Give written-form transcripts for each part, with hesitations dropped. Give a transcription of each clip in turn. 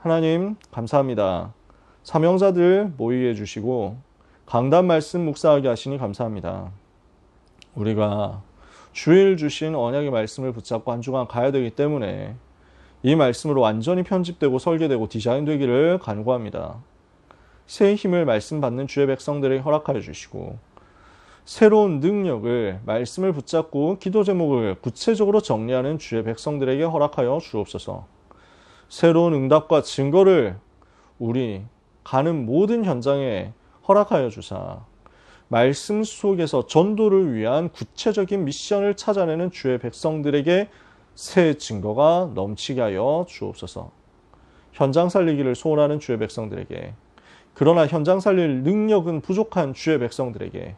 하나님 감사합니다. 사명자들 모이게 해주시고 강단 말씀 묵상하게 하시니 감사합니다. 우리가 주일 주신 언약의 말씀을 붙잡고 한 주간 가야 되기 때문에 이 말씀으로 완전히 편집되고 설계되고 디자인되기를 간구합니다. 새 힘을 말씀 받는 주의 백성들에게 허락하여 주시고 새로운 능력을 말씀을 붙잡고 기도 제목을 구체적으로 정리하는 주의 백성들에게 허락하여 주옵소서. 새로운 응답과 증거를 우리 가는 모든 현장에 허락하여 주사 말씀 속에서 전도를 위한 구체적인 미션을 찾아내는 주의 백성들에게 새 증거가 넘치게 하여 주옵소서. 현장 살리기를 소원하는 주의 백성들에게, 그러나 현장 살릴 능력은 부족한 주의 백성들에게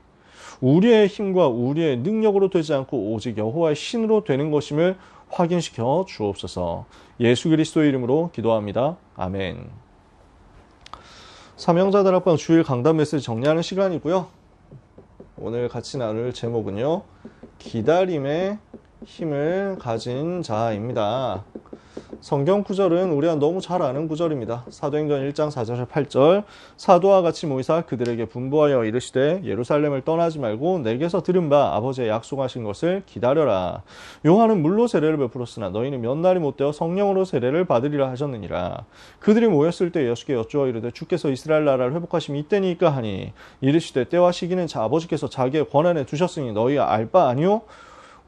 우리의 힘과 우리의 능력으로 되지 않고 오직 여호와의 신으로 되는 것임을 확인시켜 주옵소서. 예수 그리스도의 이름으로 기도합니다. 아멘. 사명자들 앞방 주일 강단 메시지 정리하는 시간이고요. 오늘 같이 나눌 제목은요, 기다림의 힘을 가진 자입니다. 성경 구절은 우리가 너무 잘 아는 구절입니다. 사도행전 1장 4절에서 8절, 사도와 같이 모이사 그들에게 분부하여 이르시되 예루살렘을 떠나지 말고 내게서 들은 바 아버지의 약속하신 것을 기다려라. 요한은 물로 세례를 베풀었으나 너희는 몇 날이 못되어 성령으로 세례를 받으리라 하셨느니라. 그들이 모였을 때 예수께 여쭈어 이르되 주께서 이스라엘 나라를 회복하심이 이때니까 하니 이르시되 때와 시기는 아버지께서 자기의 권한에 두셨으니 너희가 알 바 아니오?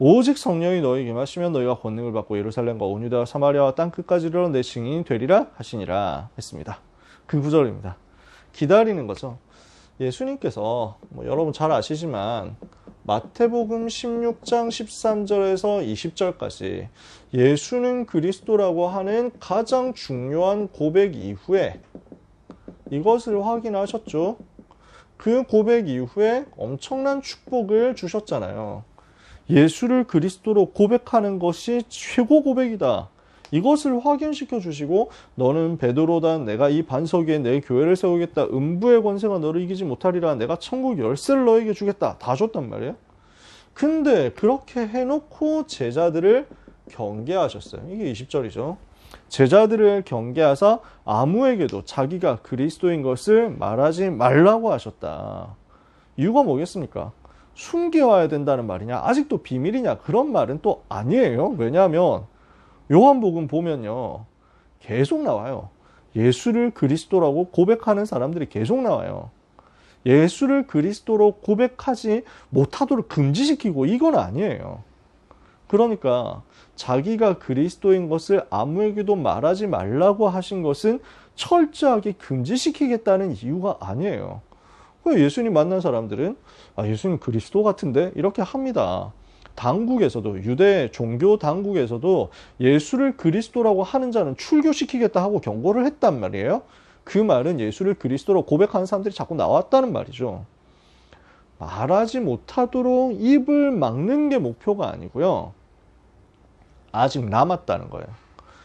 오직 성령이 너희에게 임하시면 너희가 권능을 받고 예루살렘과 온 유다와 사마리아와 땅 끝까지 이르러 내 증인이 되리라 하시니라 했습니다. 그 구절입니다. 기다리는 거죠. 예수님께서 여러분 잘 아시지만 마태복음 16장 13절에서 20절까지 예수는 그리스도라고 하는 가장 중요한 고백 이후에 이것을 확인하셨죠. 그 고백 이후에 엄청난 축복을 주셨잖아요. 예수를 그리스도로 고백하는 것이 최고 고백이다. 이것을 확인시켜 주시고 너는 베드로다. 내가 이 반석 위에 내 교회를 세우겠다. 음부의 권세가 너를 이기지 못하리라. 내가 천국 열쇠를 너에게 주겠다. 다 줬단 말이에요. 근데 그렇게 해놓고 제자들을 경계하셨어요. 이게 20절이죠. 제자들을 경계하사 아무에게도 자기가 그리스도인 것을 말하지 말라고 하셨다. 이유가 뭐겠습니까? 숨겨와야 된다는 말이냐? 아직도 비밀이냐? 그런 말은 또 아니에요. 왜냐하면 요한복음 보면요, 계속 나와요. 예수를 그리스도라고 고백하는 사람들이 계속 나와요. 예수를 그리스도로 고백하지 못하도록 금지시키고 이건 아니에요. 그러니까 자기가 그리스도인 것을 아무에게도 말하지 말라고 하신 것은 철저하게 금지시키겠다는 이유가 아니에요. 예수님 만난 사람들은 예수님 그리스도 같은데 이렇게 합니다. 당국에서도, 유대 종교 당국에서도 예수를 그리스도라고 하는 자는 출교시키겠다 하고 경고를 했단 말이에요. 그 말은 예수를 그리스도로 고백하는 사람들이 자꾸 나왔다는 말이죠. 말하지 못하도록 입을 막는 게 목표가 아니고요, 아직 남았다는 거예요.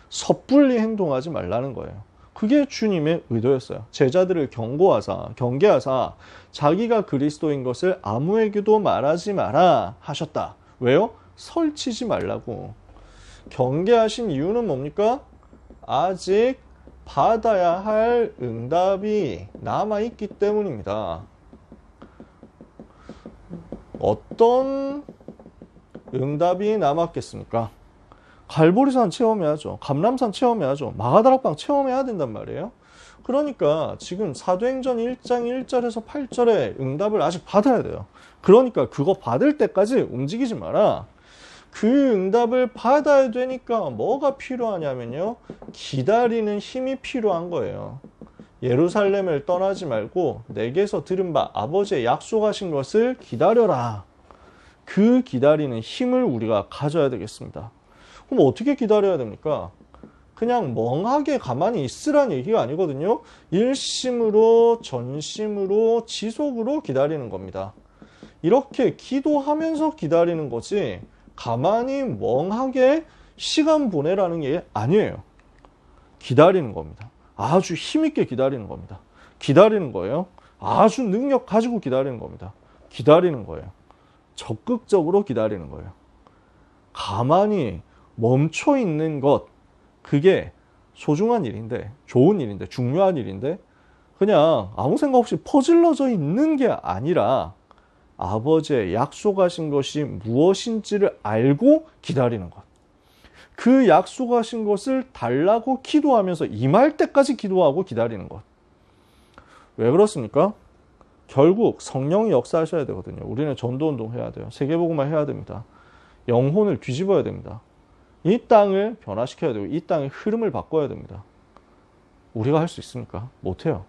섣불리 행동하지 말라는 거예요. 그게 주님의 의도였어요. 제자들을 경계하사 자기가 그리스도인 것을 아무에게도 말하지 마라 하셨다. 왜요? 설치지 말라고. 경계하신 이유는 뭡니까? 아직 받아야 할 응답이 남아있기 때문입니다. 어떤 응답이 남았겠습니까? 갈보리산 체험해야죠. 감람산 체험해야죠. 마가다락방 체험해야 된단 말이에요. 그러니까 지금 사도행전 1장 1절에서 8절의 응답을 아직 받아야 돼요. 그러니까 그거 받을 때까지 움직이지 마라. 그 응답을 받아야 되니까 뭐가 필요하냐면요, 기다리는 힘이 필요한 거예요. 예루살렘을 떠나지 말고 내게서 들은 바 아버지의 약속하신 것을 기다려라. 그 기다리는 힘을 우리가 가져야 되겠습니다. 그럼 어떻게 기다려야 됩니까? 그냥 멍하게 가만히 있으란 얘기가 아니거든요. 일심으로, 전심으로, 지속으로 기다리는 겁니다. 이렇게 기도하면서 기다리는 거지 가만히 멍하게 시간 보내라는 게 아니에요. 기다리는 겁니다. 아주 힘있게 기다리는 겁니다. 기다리는 거예요. 아주 능력 가지고 기다리는 겁니다. 기다리는 거예요. 적극적으로 기다리는 거예요. 가만히 멈춰 있는 것, 그게 소중한 일인데, 좋은 일인데, 중요한 일인데 그냥 아무 생각 없이 퍼질러져 있는 게 아니라 아버지의 약속하신 것이 무엇인지를 알고 기다리는 것. 그 약속하신 것을 달라고 기도하면서 임할 때까지 기도하고 기다리는 것. 왜 그렇습니까? 결국 성령이 역사하셔야 되거든요. 우리는 전도운동 해야 돼요. 세계복음화 해야 됩니다. 영혼을 뒤집어야 됩니다. 이 땅을 변화시켜야 되고 이 땅의 흐름을 바꿔야 됩니다. 우리가 할 수 있습니까? 못해요.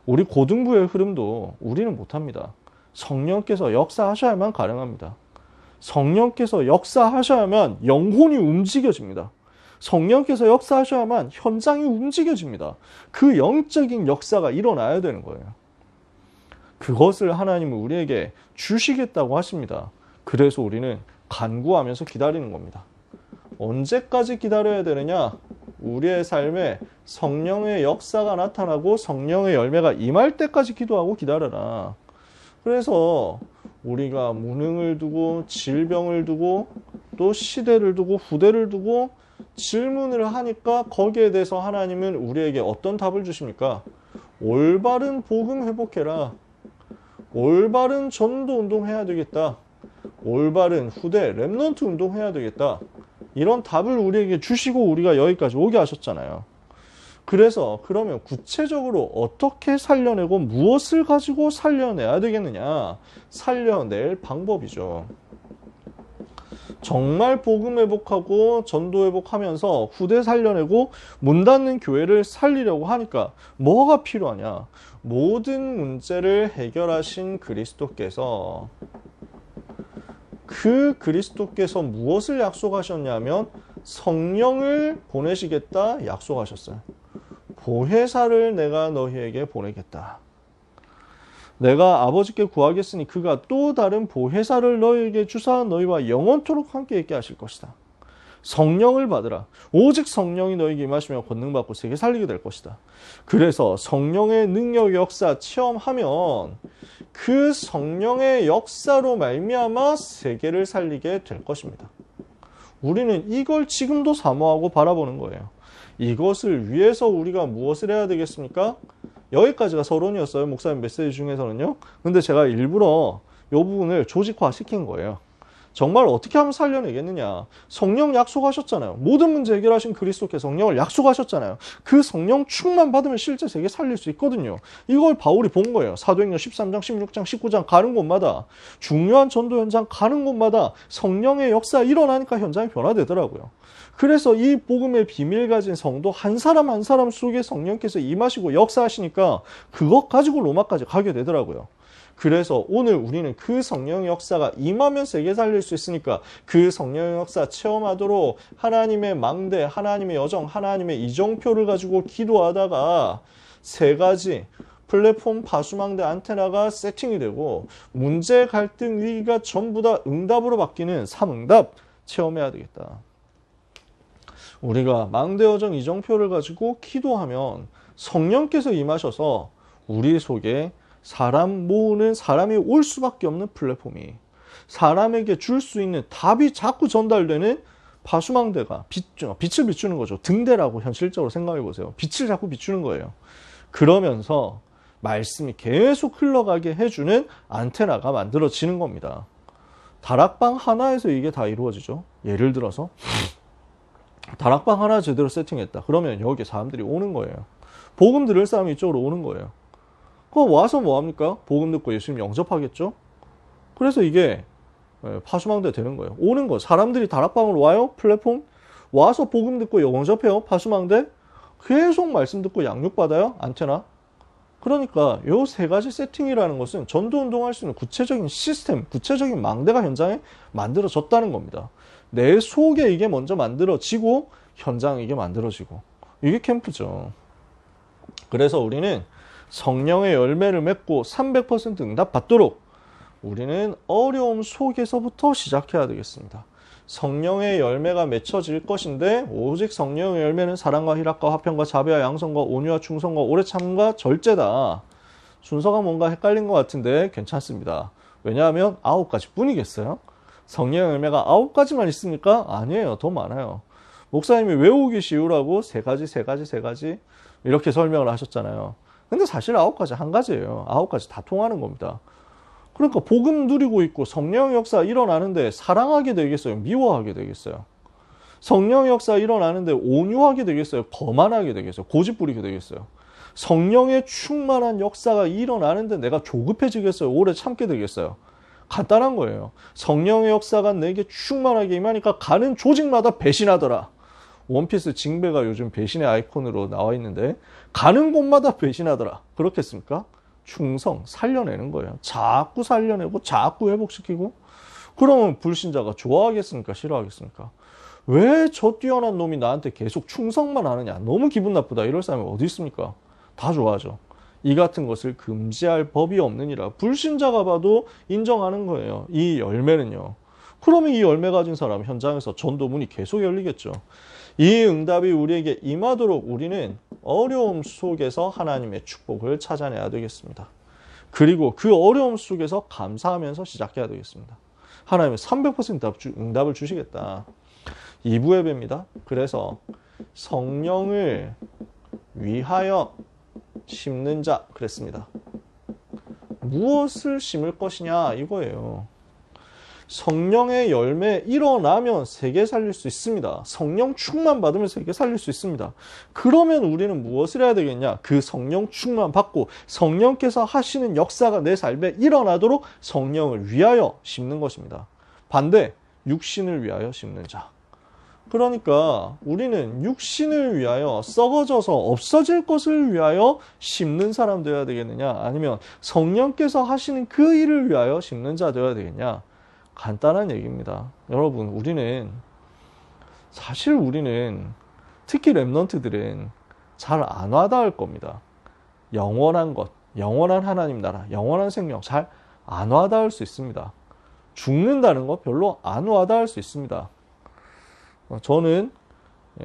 우리 고등부의 흐름도 우리는 못합니다. 성령께서 역사하셔야만 가능합니다. 성령께서 역사하셔야만 영혼이 움직여집니다. 성령께서 역사하셔야만 현장이 움직여집니다. 그 영적인 역사가 일어나야 되는 거예요. 그것을 하나님은 우리에게 주시겠다고 하십니다. 그래서 우리는 간구하면서 기다리는 겁니다. 언제까지 기다려야 되느냐? 우리의 삶에 성령의 역사가 나타나고 성령의 열매가 임할 때까지 기도하고 기다려라. 그래서 우리가 무능을 두고 질병을 두고 또 시대를 두고 후대를 두고 질문을 하니까 거기에 대해서 하나님은 우리에게 어떤 답을 주십니까? 올바른 복음 회복해라. 올바른 전도 운동해야 되겠다. 올바른 후대 렘넌트 운동해야 되겠다. 이런 답을 우리에게 주시고 우리가 여기까지 오게 하셨잖아요. 그래서 그러면 구체적으로 어떻게 살려내고 무엇을 가지고 살려내야 되겠느냐? 살려낼 방법이죠. 정말 복음 회복하고 전도 회복하면서 후대 살려내고 문 닫는 교회를 살리려고 하니까 뭐가 필요하냐? 모든 문제를 해결하신 그리스도께서 그 그리스도께서 무엇을 약속하셨냐면 성령을 보내시겠다 약속하셨어요. 보혜사를 내가 너희에게 보내겠다. 내가 아버지께 구하겠으니 그가 또 다른 보혜사를 너희에게 주사 너희와 영원토록 함께 있게 하실 것이다. 성령을 받으라. 오직 성령이 너희에게 임하시면 권능받고 세계 살리게 될 것이다. 그래서 성령의 능력 역사 체험하면 그 성령의 역사로 말미암아 세계를 살리게 될 것입니다. 우리는 이걸 지금도 사모하고 바라보는 거예요. 이것을 위해서 우리가 무엇을 해야 되겠습니까? 여기까지가 서론이었어요. 목사님 메시지 중에서는요. 근데 제가 일부러 이 부분을 조직화 시킨 거예요. 정말 어떻게 하면 살려내겠느냐. 성령 약속하셨잖아요. 모든 문제 해결하신 그리스도께서 성령을 약속하셨잖아요. 그 성령 충만 받으면 실제 세계 살릴 수 있거든요. 이걸 바울이 본 거예요. 사도행전 13장, 16장, 19장 가는 곳마다 중요한 전도 현장 가는 곳마다 성령의 역사 일어나니까 현장이 변화되더라고요. 그래서 이 복음의 비밀 가진 성도 한 사람 한 사람 속에 성령께서 임하시고 역사하시니까 그것 가지고 로마까지 가게 되더라고요. 그래서 오늘 우리는 그 성령의 역사가 임하면 세계 살릴 수 있으니까 그 성령의 역사 체험하도록 하나님의 망대, 하나님의 여정, 하나님의 이정표를 가지고 기도하다가 세 가지 플랫폼, 파수망대, 안테나가 세팅이 되고 문제, 갈등, 위기가 전부 다 응답으로 바뀌는 3응답 체험해야 되겠다. 우리가 망대, 여정, 이정표를 가지고 기도하면 성령께서 임하셔서 우리 속에 사람 모으는 사람이 올 수밖에 없는 플랫폼이 사람에게 줄 수 있는 답이 자꾸 전달되는 파수망대가 빛을 비추는 거죠. 등대라고 현실적으로 생각해 보세요. 빛을 자꾸 비추는 거예요. 그러면서 말씀이 계속 흘러가게 해주는 안테나가 만들어지는 겁니다. 다락방 하나에서 이게 다 이루어지죠. 예를 들어서 다락방 하나 제대로 세팅했다. 그러면 여기에 사람들이 오는 거예요. 복음 들을 사람이 이쪽으로 오는 거예요. 그럼 와서 뭐합니까? 복음 듣고 예수님 영접하겠죠? 그래서 이게 파수망대 되는 거예요. 오는 거. 사람들이 다락방으로 와요. 플랫폼. 와서 복음 듣고 영접해요. 파수망대. 계속 말씀 듣고 양육받아요. 안테나. 그러니까 요 세 가지 세팅이라는 것은 전도 운동할 수 있는 구체적인 시스템, 구체적인 망대가 현장에 만들어졌다는 겁니다. 내 속에 이게 먼저 만들어지고 현장에 이게 만들어지고 이게 캠프죠. 그래서 우리는 성령의 열매를 맺고 300% 응답 받도록 우리는 어려움 속에서부터 시작해야 되겠습니다. 성령의 열매가 맺혀질 것인데 오직 성령의 열매는 사랑과 희락과 화평과 자비와 양선과 온유와 충성과 오래 참과 절제다. 순서가 뭔가 헷갈린 것 같은데 괜찮습니다. 왜냐하면 9가지 뿐이겠어요? 성령의 열매가 9가지만 있습니까? 아니에요. 더 많아요. 목사님이 외우기 쉬우라고 세 가지 이렇게 설명을 하셨잖아요. 근데 사실 9가지 한 가지예요. 9가지 다 통하는 겁니다. 그러니까 복음 누리고 있고 성령 역사 일어나는데 사랑하게 되겠어요? 미워하게 되겠어요? 성령 역사 일어나는데 온유하게 되겠어요? 거만하게 되겠어요? 고집 부리게 되겠어요? 성령의 충만한 역사가 일어나는데 내가 조급해지겠어요? 오래 참게 되겠어요? 간단한 거예요. 성령의 역사가 내게 충만하게 임하니까 가는 조직마다 배신하더라. 원피스 징배가 요즘 배신의 아이콘으로 나와 있는데 가는 곳마다 배신하더라. 그렇겠습니까? 충성, 살려내는 거예요. 자꾸 살려내고 자꾸 회복시키고 그러면 불신자가 좋아하겠습니까? 싫어하겠습니까? 왜 저 뛰어난 놈이 나한테 계속 충성만 하느냐? 너무 기분 나쁘다. 이럴 사람이 어디 있습니까? 다 좋아하죠. 이 같은 것을 금지할 법이 없느니라. 불신자가 봐도 인정하는 거예요. 이 열매는요. 그러면 이 열매 가진 사람 현장에서 전도문이 계속 열리겠죠. 이 응답이 우리에게 임하도록 우리는 어려움 속에서 하나님의 축복을 찾아내야 되겠습니다. 그리고 그 어려움 속에서 감사하면서 시작해야 되겠습니다. 하나님은 300% 응답을 주시겠다. 2부 예배입니다. 그래서 성령을 위하여 심는 자 그랬습니다. 무엇을 심을 것이냐 이거예요. 성령의 열매 일어나면 세계 살릴 수 있습니다. 성령 충만 받으면 세계 살릴 수 있습니다. 그러면 우리는 무엇을 해야 되겠냐? 그 성령 충만 받고 성령께서 하시는 역사가 내 삶에 일어나도록 성령을 위하여 심는 것입니다. 반대, 육신을 위하여 심는 자. 그러니까 우리는 육신을 위하여 썩어져서 없어질 것을 위하여 심는 사람 되어야 되겠느냐? 아니면 성령께서 하시는 그 일을 위하여 심는 자 되어야 되겠냐? 간단한 얘기입니다. 여러분, 사실 우리는 특히 랩넌트들은 잘 안 와닿을 겁니다. 영원한 것, 영원한 하나님 나라, 영원한 생명 잘 안 와닿을 수 있습니다. 죽는다는 거 별로 안 와닿을 수 있습니다. 저는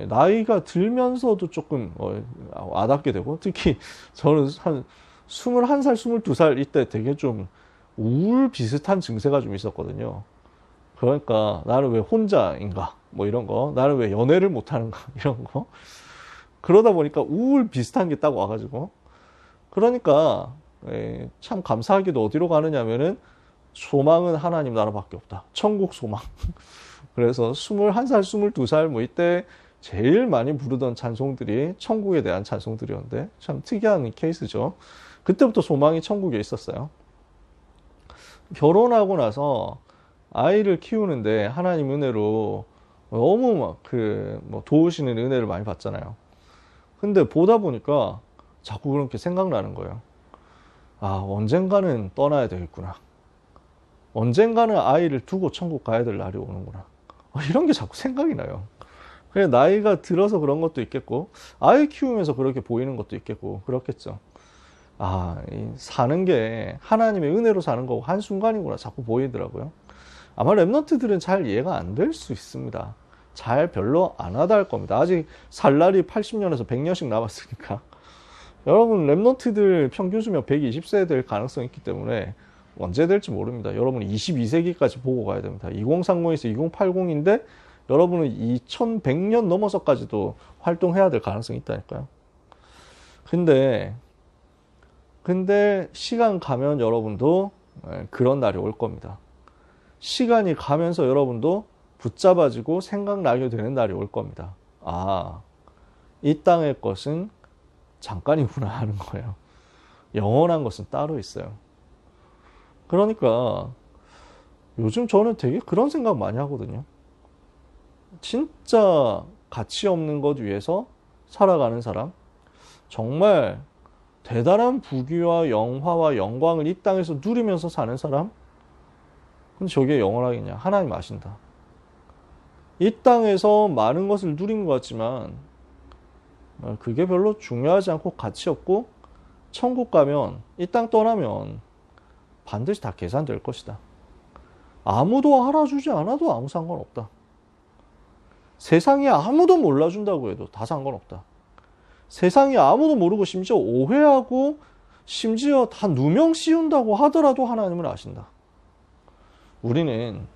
나이가 들면서도 조금 와닿게 되고 특히 저는 한 21살, 22살 이때 되게 좀 우울 비슷한 증세가 좀 있었거든요. 그러니까 나는 왜 혼자인가 뭐 이런 거, 나는 왜 연애를 못하는가 이런 거. 그러다 보니까 우울 비슷한 게 딱 와가지고 그러니까 참 감사하게도 어디로 가느냐면은 소망은 하나님 나라밖에 없다. 천국 소망. 그래서 21살, 22살 뭐 이때 제일 많이 부르던 찬송들이 천국에 대한 찬송들이었는데 참 특이한 케이스죠. 그때부터 소망이 천국에 있었어요. 결혼하고 나서 아이를 키우는데 하나님 은혜로 너무 막 도우시는 은혜를 많이 받잖아요. 근데 보다 보니까 자꾸 그렇게 생각나는 거예요. 아, 언젠가는 떠나야 되겠구나. 언젠가는 아이를 두고 천국 가야 될 날이 오는구나. 이런 게 자꾸 생각이 나요. 그냥 나이가 들어서 그런 것도 있겠고, 아이 키우면서 그렇게 보이는 것도 있겠고, 그렇겠죠. 아, 사는 게 하나님의 은혜로 사는 거고 한순간이구나 자꾸 보이더라고요. 아마 랩넌트들은 잘 이해가 안 될 수 있습니다. 잘 별로 안 와닿을 겁니다. 아직 살 날이 80년에서 100년씩 남았으니까. 여러분, 랩넌트들 평균 수명 120세 될 가능성이 있기 때문에 언제 될지 모릅니다. 여러분은 22세기까지 보고 가야 됩니다. 2030에서 2080인데 여러분은 2100년 넘어서까지도 활동해야 될 가능성이 있다니까요. 근데 시간 가면 여러분도 그런 날이 올 겁니다. 시간이 가면서 여러분도 붙잡아지고 생각나게 되는 날이 올 겁니다. 아, 이 땅의 것은 잠깐이구나 하는 거예요. 영원한 것은 따로 있어요. 그러니까 요즘 저는 되게 그런 생각 많이 하거든요. 진짜 가치 없는 것 위해서 살아가는 사람, 정말 대단한 부귀와 영화와 영광을 이 땅에서 누리면서 사는 사람, 근데 저게 영원하겠냐? 하나님 아신다. 이 땅에서 많은 것을 누린 것 같지만 그게 별로 중요하지 않고 가치 없고 천국 가면, 이 땅 떠나면 반드시 다 계산될 것이다. 아무도 알아주지 않아도 아무 상관없다. 세상에 아무도 몰라준다고 해도 다 상관없다. 세상에 아무도 모르고 심지어 오해하고 심지어 다 누명 씌운다고 하더라도 하나님을 아신다. 우리는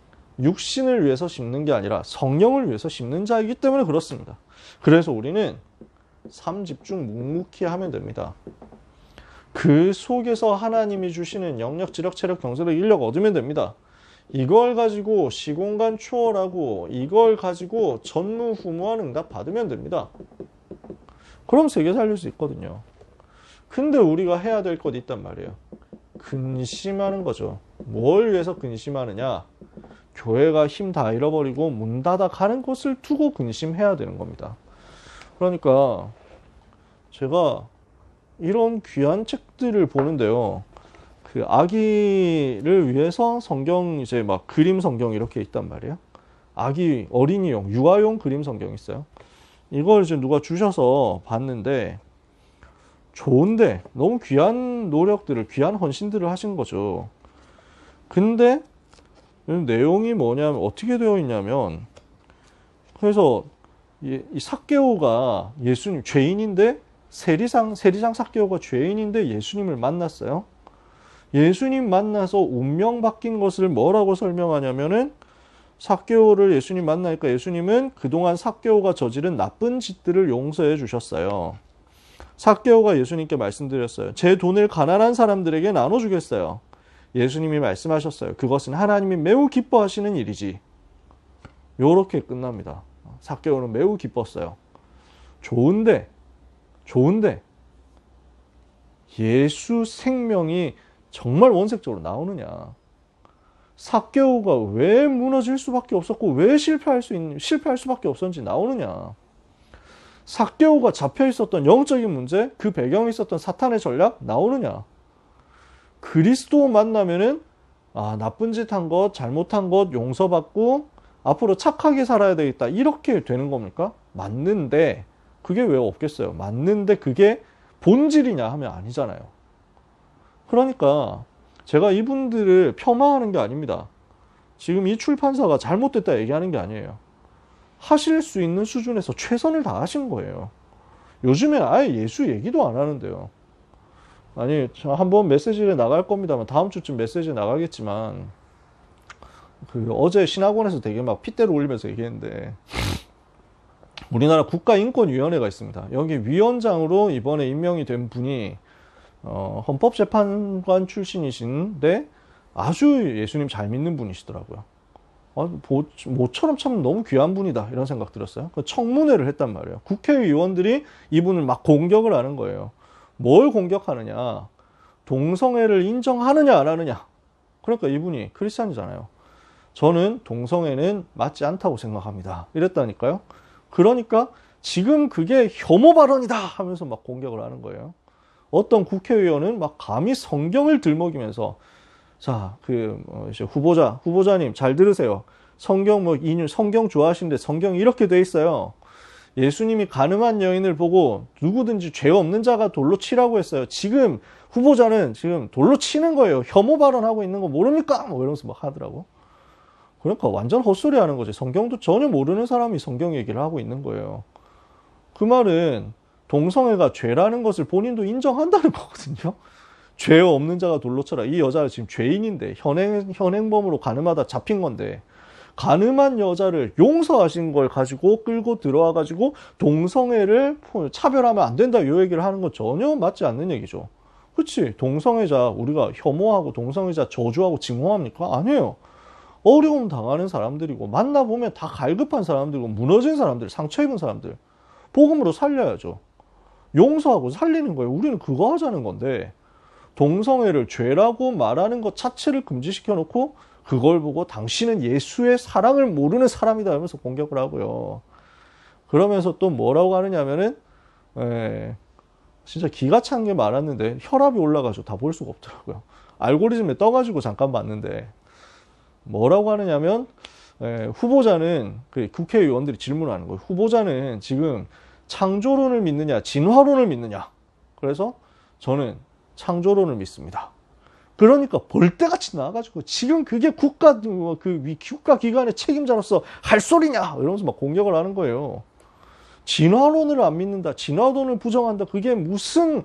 육신을 위해서 심는 게 아니라 성령을 위해서 심는 자이기 때문에 그렇습니다. 그래서 우리는 삶 집중 묵묵히 하면 됩니다. 그 속에서 하나님이 주시는 영역, 지력, 체력, 경제력, 인력 얻으면 됩니다. 이걸 가지고 시공간 초월하고 이걸 가지고 전무후무한 응답 받으면 됩니다. 그럼 세계 살릴 수 있거든요. 근데 우리가 해야 될 것 있단 말이에요. 근심하는 거죠. 뭘 위해서 근심하느냐? 교회가 힘 다 잃어버리고 문 닫아 가는 것을 두고 근심해야 되는 겁니다. 그러니까 제가 이런 귀한 책들을 보는데요. 그 아기를 위해서 성경 이제 막 그림 성경 이렇게 있단 말이에요. 아기 어린이용 유아용 그림 성경 있어요. 이걸 이제 누가 주셔서 봤는데 좋은데 너무 귀한 노력들을 귀한 헌신들을 하신 거죠. 근데 내용이 뭐냐면 어떻게 되어 있냐면 그래서 이 삭개오가 예수님 죄인인데 세리장 삭개오가 죄인인데 예수님을 만났어요. 예수님 만나서 운명 바뀐 것을 뭐라고 설명하냐면은 삭개오를 예수님 만나니까 예수님은 그동안 삭개오가 저지른 나쁜 짓들을 용서해 주셨어요. 삭개오가 예수님께 말씀드렸어요. 제 돈을 가난한 사람들에게 나눠주겠어요. 예수님이 말씀하셨어요. 그것은 하나님이 매우 기뻐하시는 일이지. 요렇게 끝납니다. 삭개오는 매우 기뻤어요. 좋은데 예수 생명이 정말 원색적으로 나오느냐? 삭개오가 왜 무너질 수밖에 없었고 왜 실패할 수밖에 없었는지 나오느냐? 삭개오가 잡혀 있었던 영적인 문제, 그 배경에 있었던 사탄의 전략 나오느냐? 그리스도 만나면은 나쁜 짓 한 것, 잘못한 것 용서받고 앞으로 착하게 살아야 되겠다. 이렇게 되는 겁니까? 맞는데 그게 왜 없겠어요? 맞는데 그게 본질이냐 하면 아니잖아요. 그러니까 제가 이분들을 폄하하는 게 아닙니다. 지금 이 출판사가 잘못됐다 얘기하는 게 아니에요. 하실 수 있는 수준에서 최선을 다하신 거예요. 요즘엔 아예 예수 얘기도 안 하는데요. 아니, 저 한번 메시지를 나갈 겁니다만 다음 주쯤 메시지 나가겠지만 어제 신학원에서 되게 막 핏대를 올리면서 얘기했는데 우리나라 국가인권위원회가 있습니다. 여기 위원장으로 이번에 임명이 된 분이 헌법재판관 출신이신데 아주 예수님 잘 믿는 분이시더라고요. 모처럼 참 너무 귀한 분이다 이런 생각 들었어요. 청문회를 했단 말이에요. 국회의원들이 이분을 막 공격을 하는 거예요. 뭘 공격하느냐? 동성애를 인정하느냐 안 하느냐? 그러니까 이분이 크리스찬이잖아요. 저는 동성애는 맞지 않다고 생각합니다. 이랬다니까요. 그러니까 지금 그게 혐오 발언이다 하면서 막 공격을 하는 거예요. 어떤 국회의원은 막 감히 성경을 들먹이면서 자, 이제 후보자님 잘 들으세요. 성경 성경 좋아하시는데 성경이 이렇게 돼 있어요. 예수님이 가늠한 여인을 보고 누구든지 죄 없는 자가 돌로 치라고 했어요. 지금 후보자는 지금 돌로 치는 거예요. 혐오 발언하고 있는 거 모릅니까? 뭐 이러면서 막 하더라고. 그러니까 완전 헛소리 하는 거지. 성경도 전혀 모르는 사람이 성경 얘기를 하고 있는 거예요. 그 말은 동성애가 죄라는 것을 본인도 인정한다는 거거든요. 죄 없는 자가 돌로 쳐라. 이 여자가 지금 죄인인데 현행범으로 가늠하다 잡힌 건데 가늠한 여자를 용서하신 걸 가지고 끌고 들어와 가지고 동성애를 차별하면 안 된다 이 얘기를 하는 건 전혀 맞지 않는 얘기죠. 그렇지? 동성애자 우리가 혐오하고 동성애자 저주하고 징후합니까? 아니에요. 어려움 당하는 사람들이고 만나보면 다 갈급한 사람들이고 무너진 사람들, 상처 입은 사람들 복음으로 살려야죠. 용서하고 살리는 거예요. 우리는 그거 하자는 건데 동성애를 죄라고 말하는 것 자체를 금지시켜 놓고 그걸 보고 당신은 예수의 사랑을 모르는 사람이다 하면서 공격을 하고요. 그러면서 또 뭐라고 하느냐면은 진짜 기가 찬 게 많았는데 혈압이 올라가지고 다 볼 수가 없더라고요. 알고리즘에 떠가지고 잠깐 봤는데 뭐라고 하느냐면 후보자는 국회의원들이 질문하는 거예요. 후보자는 지금 창조론을 믿느냐 진화론을 믿느냐. 그래서 저는 창조론을 믿습니다. 그러니까 벌떼같이 나와가지고 지금 그게 국가기관의 책임자로서 할 소리냐 이러면서 막 공격을 하는 거예요. 진화론을 안 믿는다, 진화론을 부정한다, 그게 무슨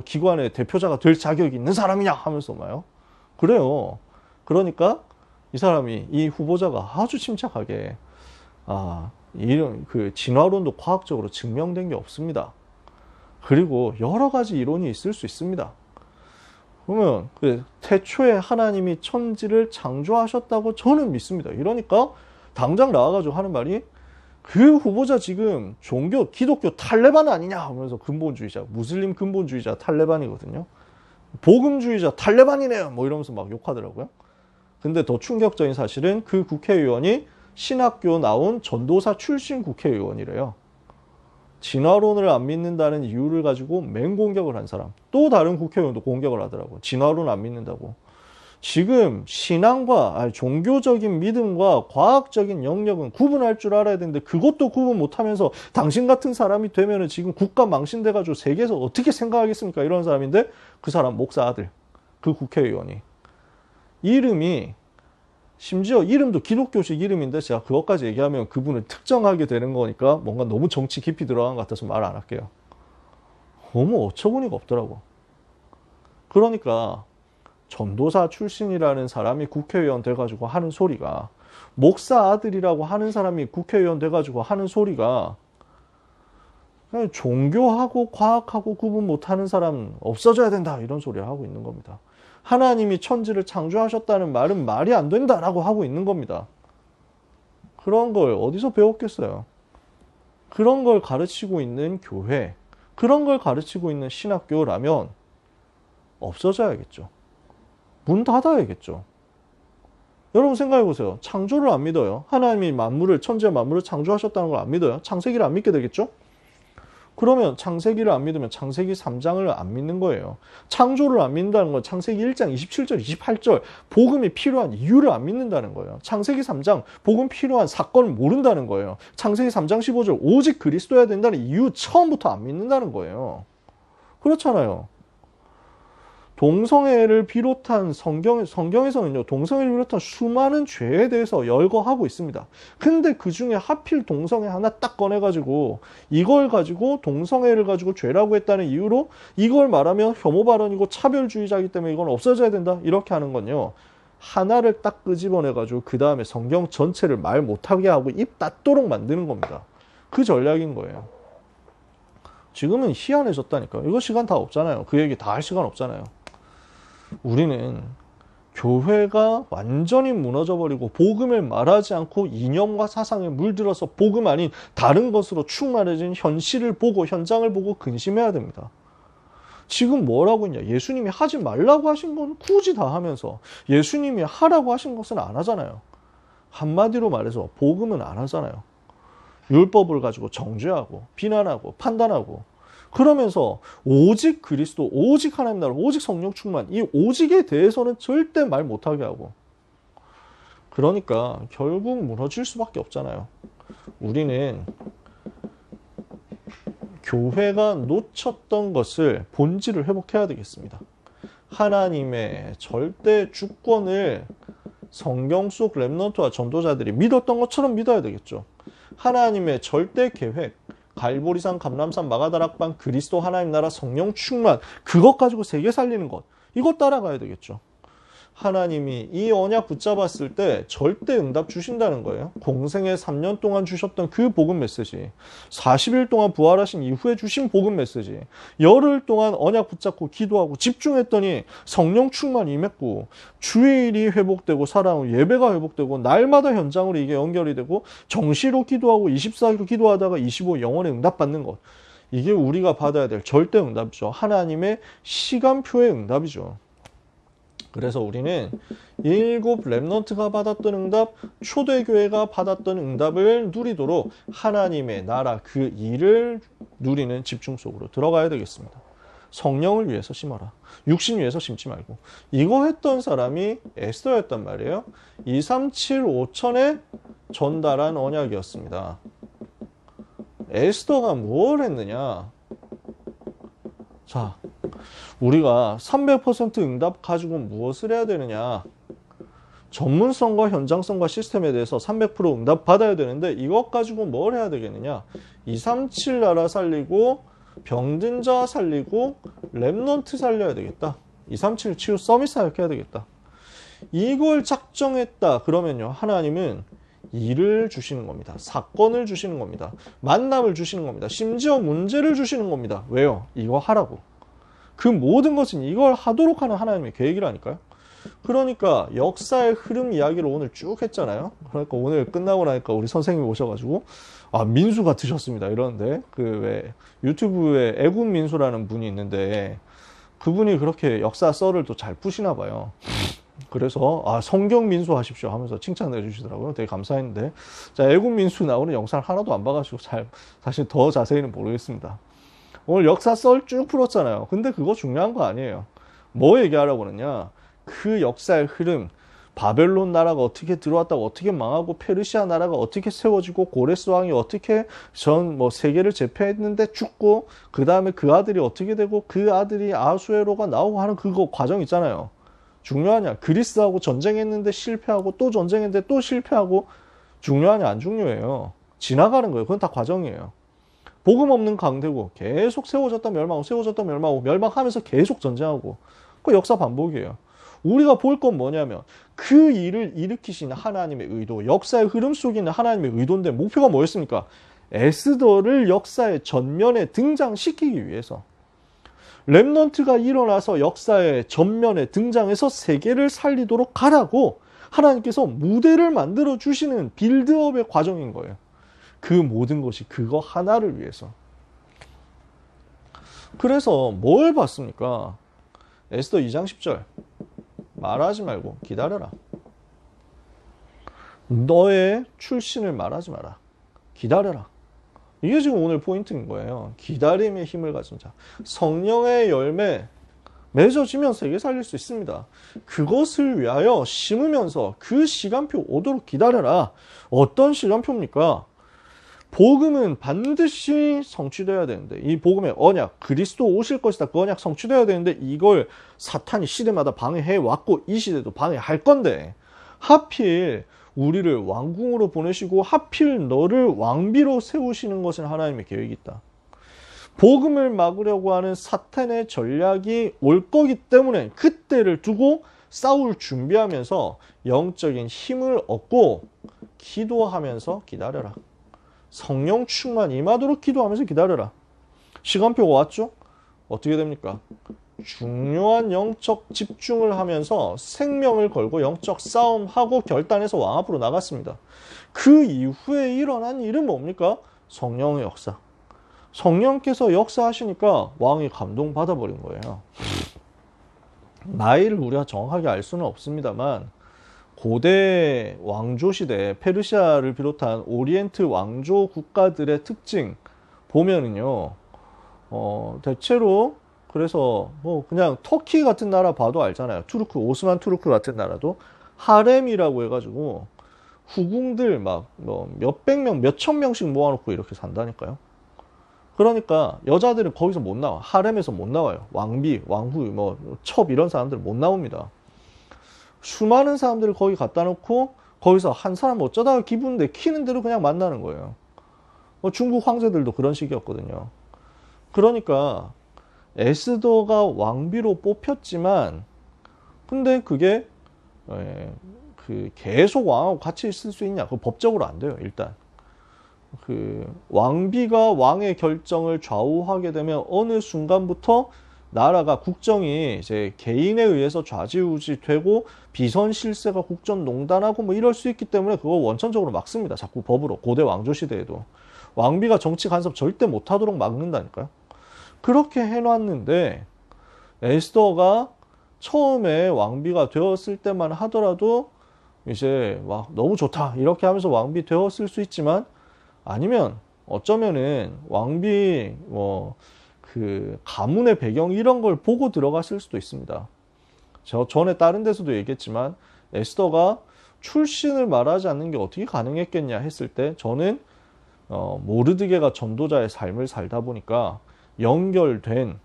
기관의 대표자가 될 자격이 있는 사람이냐 하면서 말요. 그래요. 그러니까 이 사람이, 이 후보자가 아주 침착하게, 이런, 진화론도 과학적으로 증명된 게 없습니다. 그리고 여러 가지 이론이 있을 수 있습니다. 그러면 태초에 하나님이 천지를 창조하셨다고 저는 믿습니다. 이러니까 당장 나와가지고 하는 말이, 그 후보자 지금 종교, 기독교 탈레반 아니냐 하면서 근본주의자, 무슬림 근본주의자 탈레반이거든요. 복음주의자 탈레반이네요. 뭐 이러면서 막 욕하더라고요. 근데 더 충격적인 사실은 그 국회의원이 신학교 나온 전도사 출신 국회의원이래요. 진화론을 안 믿는다는 이유를 가지고 맹공격을 한 사람. 또 다른 국회의원도 공격을 하더라고요. 진화론 안 믿는다고. 지금 신앙과 종교적인 믿음과 과학적인 영역은 구분할 줄 알아야 되는데 그것도 구분 못하면서 당신 같은 사람이 되면은 지금 국가 망신돼가지고 세계에서 어떻게 생각하겠습니까? 이런 사람인데 그 사람 목사 아들, 그 국회의원이 이름이 심지어 이름도 기독교식 이름인데 제가 그것까지 얘기하면 그분을 특정하게 되는 거니까 뭔가 너무 정치 깊이 들어간 것 같아서 말 안 할게요. 너무 어처구니가 없더라고. 그러니까 전도사 출신이라는 사람이 국회의원 돼가지고 하는 소리가, 목사 아들이라고 하는 사람이 국회의원 돼가지고 하는 소리가, 그냥 종교하고 과학하고 구분 못하는 사람 없어져야 된다 이런 소리를 하고 있는 겁니다. 하나님이 천지를 창조하셨다는 말은 말이 안 된다라고 하고 있는 겁니다. 그런 걸 어디서 배웠겠어요? 그런 걸 가르치고 있는 교회, 그런 걸 가르치고 있는 신학교라면 없어져야겠죠. 문 닫아야겠죠. 여러분 생각해 보세요. 창조를 안 믿어요. 하나님이 만물을, 천재 만물을 창조하셨다는 걸 안 믿어요. 창세기를 안 믿게 되겠죠? 그러면 창세기를 안 믿으면 창세기 3장을 안 믿는 거예요. 창조를 안 믿는다는 건 창세기 1장 27절, 28절 복음이 필요한 이유를 안 믿는다는 거예요. 창세기 3장 복음 필요한 사건을 모른다는 거예요. 창세기 3장 15절 오직 그리스도여야 된다는 이유 처음부터 안 믿는다는 거예요. 그렇잖아요. 동성애를 비롯한 성경에서는요, 동성애를 비롯한 수많은 죄에 대해서 열거하고 있습니다. 근데 그 중에 하필 동성애 하나 딱 꺼내가지고 이걸 가지고 동성애를 가지고 죄라고 했다는 이유로 이걸 말하면 혐오 발언이고 차별주의자이기 때문에 이건 없어져야 된다 이렇게 하는 건요, 하나를 딱 끄집어내가지고 그 다음에 성경 전체를 말 못하게 하고 입 닫도록 만드는 겁니다. 그 전략인 거예요. 지금은 희한해졌다니까요. 이거 시간 다 없잖아요. 그 얘기 다 할 시간 없잖아요. 우리는 교회가 완전히 무너져버리고 복음을 말하지 않고 이념과 사상에 물들어서 복음 아닌 다른 것으로 충만해진 현실을 보고 현장을 보고 근심해야 됩니다. 지금 뭐라고 했냐? 예수님이 하지 말라고 하신 건 굳이 다 하면서 예수님이 하라고 하신 것은 안 하잖아요. 한마디로 말해서 복음은 안 하잖아요. 율법을 가지고 정죄하고 비난하고 판단하고 그러면서 오직 그리스도, 오직 하나님 나라, 오직 성령 충만, 이 오직에 대해서는 절대 말 못하게 하고, 그러니까 결국 무너질 수밖에 없잖아요. 우리는 교회가 놓쳤던 것을 본질을 회복해야 되겠습니다. 하나님의 절대 주권을 성경 속 렘넌트와 전도자들이 믿었던 것처럼 믿어야 되겠죠. 하나님의 절대 계획, 갈보리산, 감람산, 마가다락방, 그리스도 하나님 나라, 성령 충만, 그것 가지고 세계 살리는 것, 이것 따라가야 되겠죠. 하나님이 이 언약 붙잡았을 때 절대 응답 주신다는 거예요. 공생애 3년 동안 주셨던 그 복음 메시지, 40일 동안 부활하신 이후에 주신 복음 메시지, 열흘 동안 언약 붙잡고 기도하고 집중했더니 성령 충만이 임했고, 주일이 회복되고 살아온 예배가 회복되고 날마다 현장으로 이게 연결이 되고 정시로 기도하고 24일 기도하다가 25 영원의 응답 받는 것, 이게 우리가 받아야 될 절대 응답이죠. 하나님의 시간표의 응답이죠. 그래서 우리는 7 렘넌트가 받았던 응답, 초대교회가 받았던 응답을 누리도록 하나님의 나라 그 일을 누리는 집중 속으로 들어가야 되겠습니다. 성령을 위해서 심어라. 육신 위해서 심지 말고. 이거 했던 사람이 에스더였단 말이에요. 237 5천에 전달한 언약이었습니다. 에스더가 뭘 했느냐? 자, 우리가 300% 응답 가지고 무엇을 해야 되느냐? 전문성과 현장성과 시스템에 대해서 300% 응답 받아야 되는데 이것 가지고 뭘 해야 되겠느냐? 237 나라 살리고 병든 자 살리고 렘넌트 살려야 되겠다. 237 치유 서밋 사역해야 되겠다. 이걸 작정했다 그러면요, 하나님은 일을 주시는 겁니다. 사건을 주시는 겁니다. 만남을 주시는 겁니다. 심지어 문제를 주시는 겁니다. 왜요? 이거 하라고. 그 모든 것은 이걸 하도록 하는 하나님의 계획이라니까요. 그러니까 역사의 흐름 이야기를 오늘 쭉 했잖아요. 그러니까 오늘 끝나고 나니까 우리 선생님이 오셔가지고 민수가 드셨습니다 이러는데, 그 왜 유튜브에 애군 민수라는 분이 있는데 그분이 그렇게 역사 썰을 또 잘 푸시나 봐요. 그래서 성경 민수 하십시오 하면서 칭찬해 주시더라고요. 되게 감사했는데, 자, 애군 민수 나오는 영상을 하나도 안 봐가지고 사실 더 자세히는 모르겠습니다. 오늘 역사 썰 쭉 풀었잖아요. 근데 그거 중요한 거 아니에요. 뭐 얘기하라고 그러냐, 그 역사의 흐름, 바벨론 나라가 어떻게 들어왔다고 어떻게 망하고 페르시아 나라가 어떻게 세워지고 고레스 왕이 어떻게 세계를 제패했는데 죽고, 그 다음에 그 아들이 어떻게 되고 그 아들이 아수에로가 나오고 하는 그거 과정 있잖아요. 중요하냐? 그리스하고 전쟁했는데 실패하고 또 전쟁했는데 또 실패하고, 중요하냐? 안 중요해요. 지나가는 거예요. 그건 다 과정이에요. 복음 없는 강대국 계속 세워졌다 멸망하고 세워졌다 멸망하고 멸망하면서 계속 전쟁하고, 그 역사 반복이에요. 우리가 볼 건 뭐냐면 그 일을 일으키신 하나님의 의도, 역사의 흐름 속에 있는 하나님의 의도인데 목표가 뭐였습니까? 에스더를 역사의 전면에 등장시키기 위해서, 렘넌트가 일어나서 역사의 전면에 등장해서 세계를 살리도록 하라고 하나님께서 무대를 만들어 주시는 빌드업의 과정인 거예요. 그 모든 것이 그거 하나를 위해서. 그래서 뭘 봤습니까? 에스더 2장 10절 말하지 말고 기다려라. 너의 출신을 말하지 마라. 기다려라. 이게 지금 오늘 포인트인 거예요. 기다림의 힘을 가진 자. 성령의 열매 맺어지면 세계 살릴 수 있습니다. 그것을 위하여 심으면서 그 시간표 오도록 기다려라. 어떤 시간표입니까? 복음은 반드시 성취되어야 되는데, 이 복음의 언약, 그리스도 오실 것이다, 그 언약 성취되어야 되는데 이걸 사탄이 시대마다 방해해왔고 이 시대도 방해할 건데, 하필 우리를 왕궁으로 보내시고 하필 너를 왕비로 세우시는 것은 하나님의 계획이 있다. 복음을 막으려고 하는 사탄의 전략이 올 거기 때문에 그때를 두고 싸울 준비하면서 영적인 힘을 얻고 기도하면서 기다려라. 성령 충만 임하도록 기도하면서 기다려라. 시간표가 왔죠? 어떻게 됩니까? 중요한 영적 집중을 하면서 생명을 걸고 영적 싸움하고 결단해서 왕 앞으로 나갔습니다. 그 이후에 일어난 일은 뭡니까? 성령의 역사. 성령께서 역사하시니까 왕이 감동받아버린 거예요. 나이를 우리가 정확하게 알 수는 없습니다만 고대 왕조 시대 페르시아를 비롯한 오리엔트 왕조 국가들의 특징 보면은요, 대체로 그래서 그냥 터키 같은 나라 봐도 알잖아요. 투르크, 오스만 투르크 같은 나라도 하렘이라고 해가지고 후궁들 몇백 명, 몇천 명씩 모아놓고 이렇게 산다니까요. 그러니까 여자들은 거기서 못 나와. 하렘에서 못 나와요. 왕비, 왕후, 첩 이런 사람들 못 나옵니다. 수많은 사람들을 거기 갖다 놓고 거기서 한 사람 어쩌다가 기분 내키는 대로 그냥 만나는 거예요. 중국 황제들도 그런 식이었거든요. 그러니까 에스더가 왕비로 뽑혔지만, 근데 그게 계속 왕하고 같이 있을 수 있냐? 그 법적으로 안 돼요. 일단 왕비가 왕의 결정을 좌우하게 되면 어느 순간부터 나라가 국정이 이제 개인에 의해서 좌지우지 되고 비선 실세가 국정농단하고 이럴 수 있기 때문에 그거 원천적으로 막습니다. 자꾸 법으로. 고대 왕조 시대에도 왕비가 정치 간섭 절대 못하도록 막는다니까요. 그렇게 해놨는데 에스더가 처음에 왕비가 되었을 때만 하더라도 이제 너무 좋다 이렇게 하면서 왕비 되었을 수 있지만, 아니면 어쩌면은 왕비 그 가문의 배경 이런 걸 보고 들어갔을 수도 있습니다. 저 전에 다른 데서도 얘기했지만 에스더가 출신을 말하지 않는 게 어떻게 가능했겠냐 했을 때, 저는 모르드게가 전도자의 삶을 살다 보니까 연결된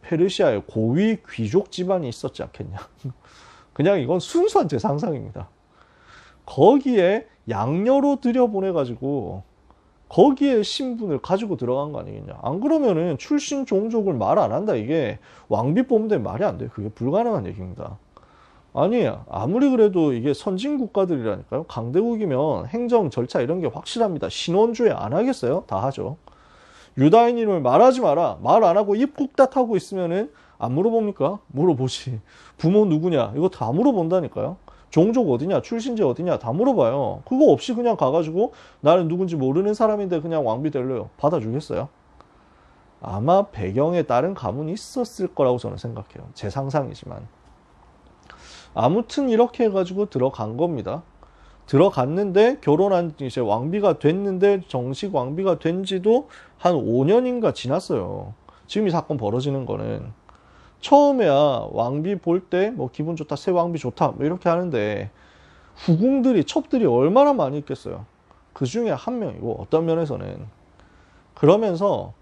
페르시아의 고위 귀족 집안이 있었지 않겠냐. 그냥 이건 순수한 제 상상입니다. 거기에 양녀로 들여보내가지고 거기에 신분을 가지고 들어간 거 아니겠냐. 안 그러면은 출신 종족을 말 안 한다. 이게 왕비 뽑는데 말이 안 돼요. 그게 불가능한 얘기입니다. 아니, 아무리 그래도 이게 선진 국가들이라니까요. 강대국이면 행정 절차 이런 게 확실합니다. 신원주의 안 하겠어요? 다 하죠. 유다인 이름을 말하지 마라. 말 안 하고 입 꾹딱 하고 있으면은 안 물어봅니까? 물어보지. 부모 누구냐? 이거 다 물어본다니까요. 종족 어디냐? 출신지 어디냐? 다 물어봐요. 그거 없이 그냥 가가지고 나는 누군지 모르는 사람인데 그냥 왕비 될래요. 받아주겠어요? 아마 배경에 다른 가문이 있었을 거라고 저는 생각해요. 제 상상이지만. 아무튼 이렇게 해가지고 들어간 겁니다. 들어갔는데 결혼한 이제 왕비가 됐는데 정식 왕비가 된 지도 한 5년인가 지났어요. 지금 이 사건 벌어지는 거는 처음에야 왕비 볼 때 뭐 기분 좋다, 새 왕비 좋다 뭐 이렇게 하는데 후궁들이 첩들이 얼마나 많이 있겠어요. 그 중에 한 명이고 어떤 면에서는 그러면서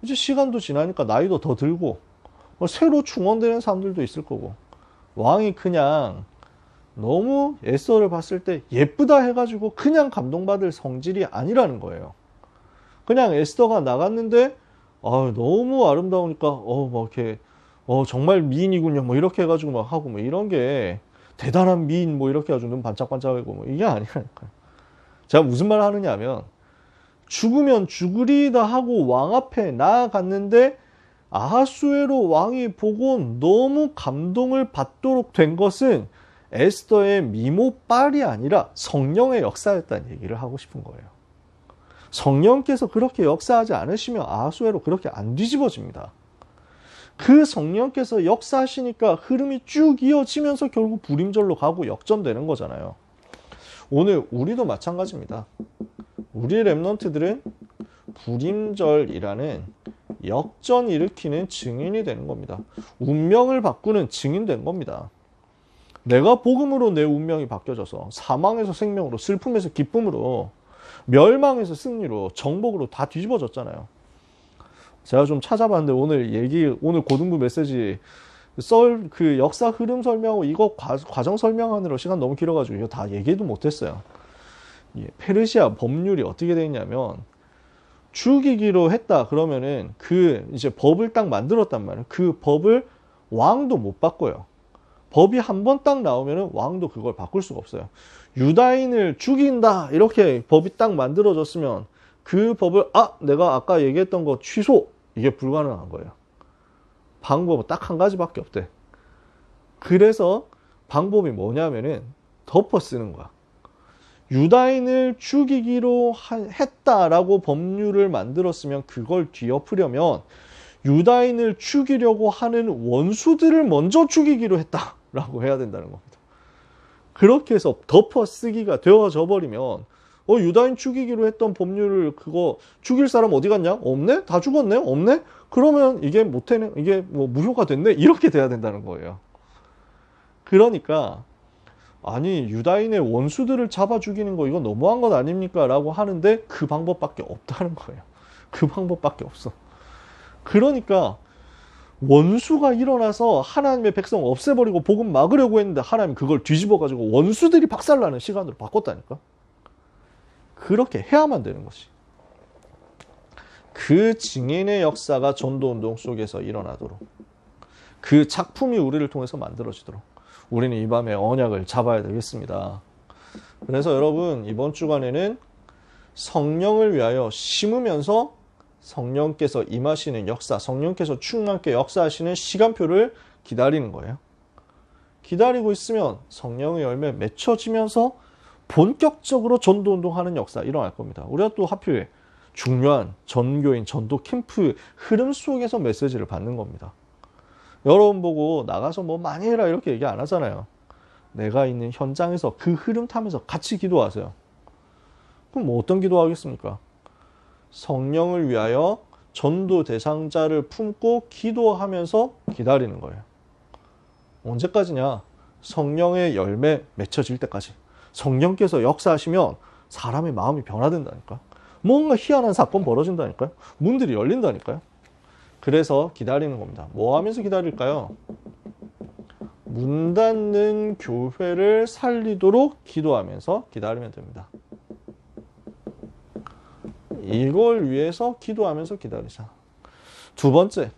이제 시간도 지나니까 나이도 더 들고 뭐 새로 충원되는 사람들도 있을 거고 왕이 그냥 너무 에스더를 봤을 때 예쁘다 해가지고 그냥 감동받을 성질이 아니라는 거예요. 그냥 에스더가 나갔는데 너무 아름다우니까 뭐 이렇게 정말 미인이군요 뭐 이렇게 해가지고 막 하고 뭐 이런 게 대단한 미인 뭐 이렇게 해가지고 눈 반짝반짝하고 뭐 이게 아니라니까요. 제가 무슨 말 하느냐 하면 죽으면 죽으리다 하고 왕 앞에 나아갔는데 아하수에로 왕이 보고 너무 감동을 받도록 된 것은 에스더의 미모빨이 아니라 성령의 역사였다는 얘기를 하고 싶은 거예요. 성령께서 그렇게 역사하지 않으시면 아하수에로 그렇게 안 뒤집어집니다. 그 성령께서 역사하시니까 흐름이 쭉 이어지면서 결국 불임절로 가고 역전되는 거잖아요. 오늘 우리도 마찬가지입니다. 우리 랩런트들은 불임절이라는 역전 일으키는 증인이 되는 겁니다. 운명을 바꾸는 증인 된 겁니다. 내가 복음으로 내 운명이 바뀌어져서 사망에서 생명으로, 슬픔에서 기쁨으로, 멸망에서 승리로, 정복으로 다 뒤집어졌잖아요. 제가 좀 찾아봤는데 오늘 고등부 메시지 그 역사 흐름 설명하고 이거 과정 설명하느라 시간 너무 길어가지고 이거 다 얘기도 못했어요. 페르시아 법률이 어떻게 되어 있냐면 죽이기로 했다 그러면은 그 이제 법을 딱 만들었단 말이에요. 그 법을 왕도 못 바꿔요. 법이 한 번 딱 나오면은 왕도 그걸 바꿀 수가 없어요. 유다인을 죽인다 이렇게 법이 딱 만들어졌으면 그 법을 내가 아까 얘기했던 거 취소 이게 불가능한 거예요. 방법은 딱 한 가지밖에 없대. 그래서 방법이 뭐냐면은 덮어 쓰는 거야. 유다인을 죽이기로 했다라고 법률을 만들었으면 그걸 뒤엎으려면 유다인을 죽이려고 하는 원수들을 먼저 죽이기로 했다라고 해야 된다는 겁니다. 그렇게 해서 덮어 쓰기가 되어져 버리면 유다인 죽이기로 했던 법률을 그거 죽일 사람 어디 갔냐? 없네? 다 죽었네? 없네? 그러면 이게 못해네? 이게 뭐 무효가 됐네? 이렇게 돼야 된다는 거예요. 그러니까 아니 유다인의 원수들을 잡아 죽이는 거 이거 너무한 것 아닙니까? 라고 하는데 그 방법밖에 없다는 거예요. 그 방법밖에 없어. 그러니까 원수가 일어나서 하나님의 백성 없애버리고 복음 막으려고 했는데 하나님 그걸 뒤집어가지고 원수들이 박살나는 시간으로 바꿨다니까. 그렇게 해야만 되는 것이. 그 증인의 역사가 전도운동 속에서 일어나도록 그 작품이 우리를 통해서 만들어지도록 우리는 이 밤에 언약을 잡아야 되겠습니다. 그래서 여러분 이번 주간에는 성령을 위하여 심으면서 성령께서 임하시는 역사, 성령께서 충만하게 역사하시는 시간표를 기다리는 거예요. 기다리고 있으면 성령의 열매 맺혀지면서 본격적으로 전도운동하는 역사 일어날 겁니다. 우리가 또 하필 중요한 전교인 전도 캠프 흐름 속에서 메시지를 받는 겁니다. 여러분 보고 나가서 뭐 많이 해라 이렇게 얘기 안 하잖아요. 내가 있는 현장에서 그 흐름 타면서 같이 기도하세요. 그럼 뭐 어떤 기도하겠습니까? 성령을 위하여 전도 대상자를 품고 기도하면서 기다리는 거예요. 언제까지냐? 성령의 열매 맺혀질 때까지. 성령께서 역사하시면 사람의 마음이 변화된다니까. 뭔가 희한한 사건 벌어진다니까요. 문들이 열린다니까요. 그래서 기다리는 겁니다. 뭐 하면서 기다릴까요? 문 닫는 교회를 살리도록 기도하면서 기다리면 됩니다. 이걸 위해서 기도하면서 기다리자. 두 번째,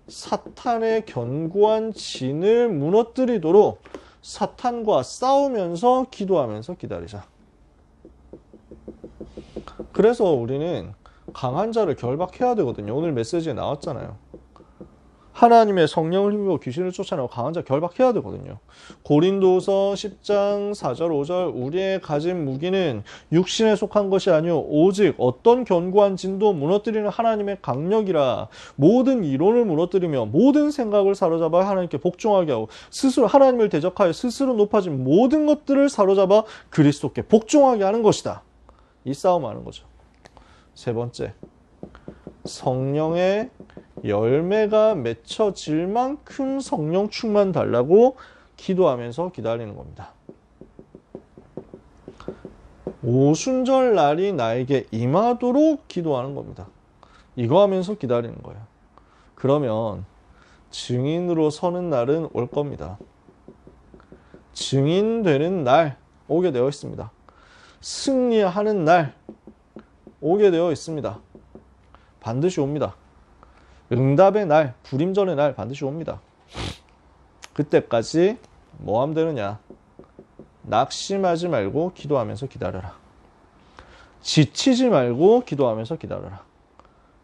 사탄의 견고한 진을 무너뜨리도록 사탄과 싸우면서 기도하면서 기다리자. 그래서 우리는 강한 자를 결박해야 되거든요. 오늘 메시지에 나왔잖아요. 하나님의 성령을 힘입어 귀신을 쫓아내고 강한 자 결박해야 되거든요. 고린도서 10장 4절 5절 우리의 가진 무기는 육신에 속한 것이 아니요 오직 어떤 견고한 진도 무너뜨리는 하나님의 강력이라. 모든 이론을 무너뜨리며 모든 생각을 사로잡아 하나님께 복종하게 하고 스스로 하나님을 대적하여 스스로 높아진 모든 것들을 사로잡아 그리스도께 복종하게 하는 것이다. 이 싸움하는 거죠. 세 번째, 성령의 열매가 맺혀질 만큼 성령 충만 달라고 기도하면서 기다리는 겁니다. 오순절 날이 나에게 임하도록 기도하는 겁니다. 이거 하면서 기다리는 거예요. 그러면 증인으로 서는 날은 올 겁니다. 증인되는 날 오게 되어 있습니다. 승리하는 날 오게 되어 있습니다. 반드시 옵니다. 응답의 날, 불임전의 날 반드시 옵니다. 그때까지 뭐 하면 되느냐? 낙심하지 말고 기도하면서 기다려라. 지치지 말고 기도하면서 기다려라.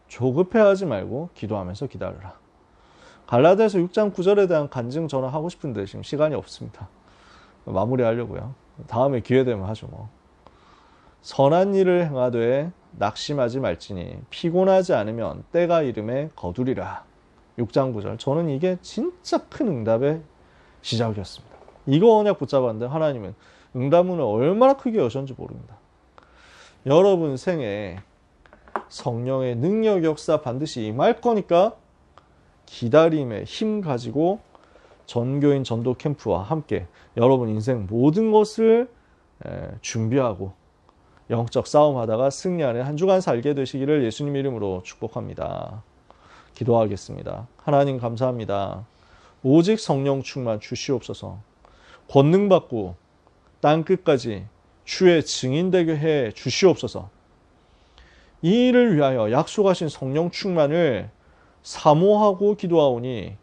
조급해하지 말고 기도하면서 기다려라. 갈라디아서 6장 9절에 대한 간증 전화하고 싶은데 지금 시간이 없습니다. 마무리하려고요. 다음에 기회 되면 하죠 뭐. 선한 일을 행하되 낙심하지 말지니 피곤하지 않으면 때가 이름에 거두리라. 6장 9절. 저는 이게 진짜 큰 응답의 시작이었습니다. 이거 언약 붙잡았는데 하나님은 응답문을 얼마나 크게 여셨는지 모릅니다. 여러분 생에 성령의 능력 역사 반드시 임할 거니까 기다림의 힘 가지고 전교인 전도 캠프와 함께 여러분 인생 모든 것을 준비하고 영적 싸움하다가 승리하는 한 주간 살게 되시기를 예수님 이름으로 축복합니다. 기도하겠습니다. 하나님 감사합니다. 오직 성령 충만 주시옵소서. 권능받고 땅끝까지 주의 증인되게 해 주시옵소서. 이 일을 위하여 약속하신 성령 충만을 사모하고 기도하오니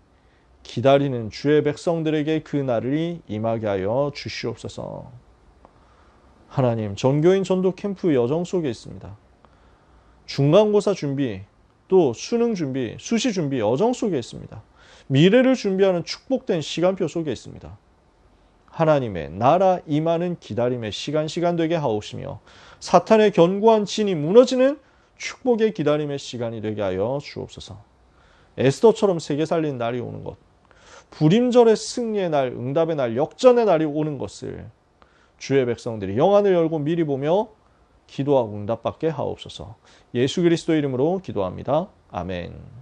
기다리는 주의 백성들에게 그 날이 임하게 하여 주시옵소서. 하나님, 전교인 전도 캠프 여정 속에 있습니다. 중간고사 준비, 또 수능 준비, 수시 준비 여정 속에 있습니다. 미래를 준비하는 축복된 시간표 속에 있습니다. 하나님의 나라 임하는 기다림의 시간 되게 하옵시며 사탄의 견고한 진이 무너지는 축복의 기다림의 시간이 되게 하여 주옵소서. 에스더처럼 세계 살린 날이 오는 것, 불임절의 승리의 날, 응답의 날, 역전의 날이 오는 것을 주의 백성들이 영안을 열고 미리 보며 기도하고 응답받게 하옵소서. 예수 그리스도 이름으로 기도합니다. 아멘.